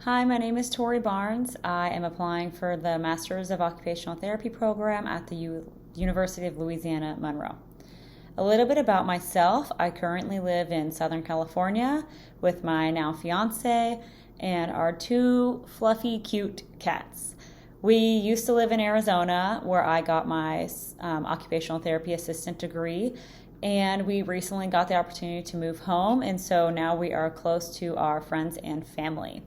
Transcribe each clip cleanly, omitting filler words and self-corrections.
Hi, my name is Tori Barnes. I am applying for the Master's of Occupational Therapy program at the University of Louisiana, Monroe. A little bit about myself. I currently live in Southern California with my now fiance and our two fluffy, cute cats. We used to live in Arizona where I got my occupational therapy assistant degree, and we recently got the opportunity to move home, and so now we are close to our friends and family.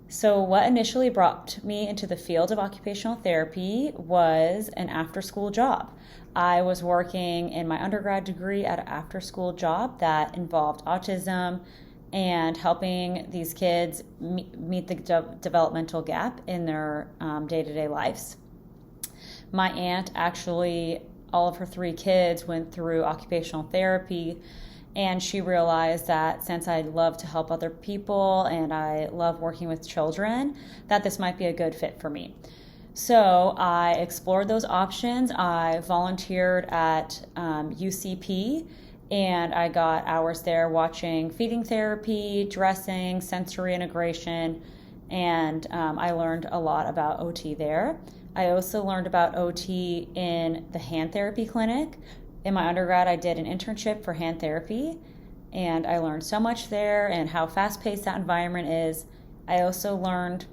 So what initially brought me into the field of occupational therapy was an after-school job. I was working in my undergrad degree at an after-school job that involved autism and helping these kids meet the developmental gap in their day-to-day lives. My aunt actually, all of her three kids went through occupational therapy, and she realized that since I love to help other people and I love working with children, that this might be a good fit for me. So I explored those options. I volunteered at UCP, and I got hours there watching feeding therapy, dressing, sensory integration, and I learned a lot about OT there. I also learned about OT in the hand therapy clinic. In my undergrad, I did an internship for hand therapy, and I learned so much there and how fast-paced that environment is. I also learned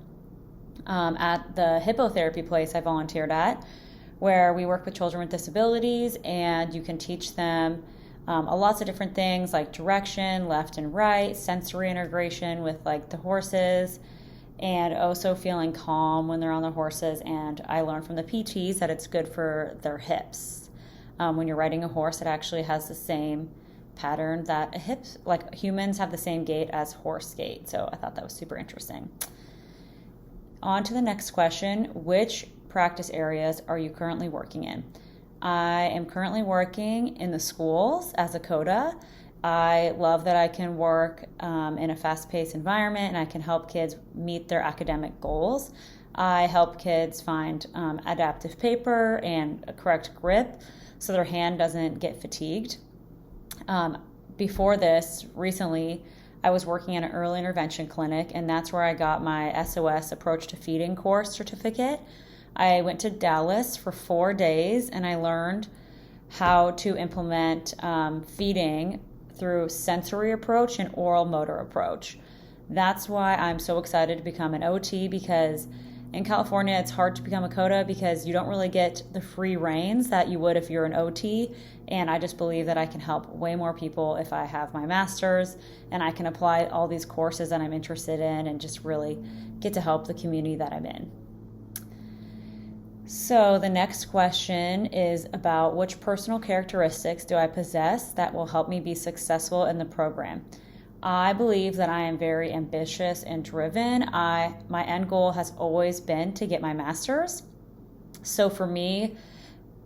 at the hippotherapy place I volunteered at, where we work with children with disabilities, and you can teach them lots of different things like direction, left and right, sensory integration with like the horses, and also feeling calm when they're on the horses. And I learned from the PTs that it's good for their hips. When you're riding a horse, it actually has the same pattern that like humans have the same gait as horse gait. So I thought that was super interesting. On to the next question. Which practice areas are you currently working in? I am currently working in the schools as a COTA. I love that I can work in a fast-paced environment, and I can help kids meet their academic goals. I help kids find adaptive paper and a correct grip so their hand doesn't get fatigued. Before this, recently, I was working in an early intervention clinic, and that's where I got my SOS Approach to Feeding course certificate. I went to Dallas for 4 days, and I learned how to implement feeding through sensory approach and oral motor approach. That's why I'm so excited to become an OT, because in California, it's hard to become a COTA because you don't really get the free reins that you would if you're an OT. And I just believe that I can help way more people if I have my master's and I can apply all these courses that I'm interested in and just really get to help the community that I'm in. So the next question is about which personal characteristics do I possess that will help me be successful in the program? I believe that I am very ambitious and driven. My end goal has always been to get my master's. So for me,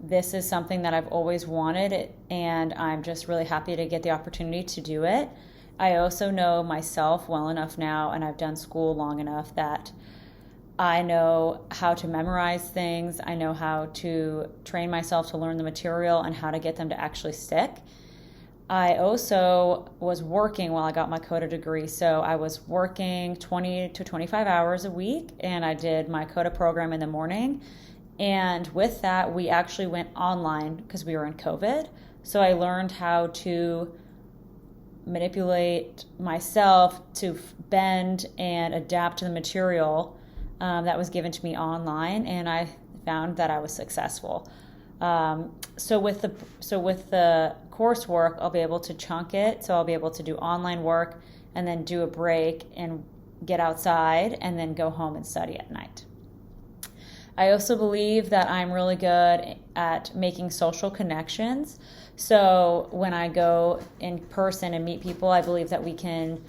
this is something that I've always wanted, and I'm just really happy to get the opportunity to do it. I also know myself well enough now, and I've done school long enough that I know how to memorize things. I know how to train myself to learn the material and how to get them to actually stick. I also was working while I got my COTA degree, so I was working 20 to 25 hours a week, and I did my COTA program in the morning. And with that, we actually went online because we were in COVID. So I learned how to manipulate myself to bend and adapt to the material that was given to me online, and I found that I was successful. So with the coursework, I'll be able to chunk it. So I'll be able to do online work and then do a break and get outside and then go home and study at night. I also believe that I'm really good at making social connections. So when I go in person and meet people, I believe that we can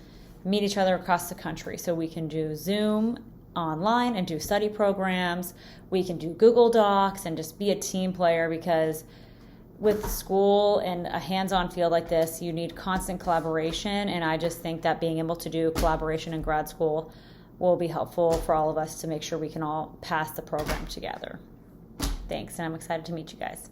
meet each other across the country. So we can do Zoom online and do study programs. We can do Google Docs and just be a team player, because with school and a hands-on field like this, you need constant collaboration. And I just think that being able to do collaboration in grad school will be helpful for all of us to make sure we can all pass the program together. Thanks, and I'm excited to meet you guys.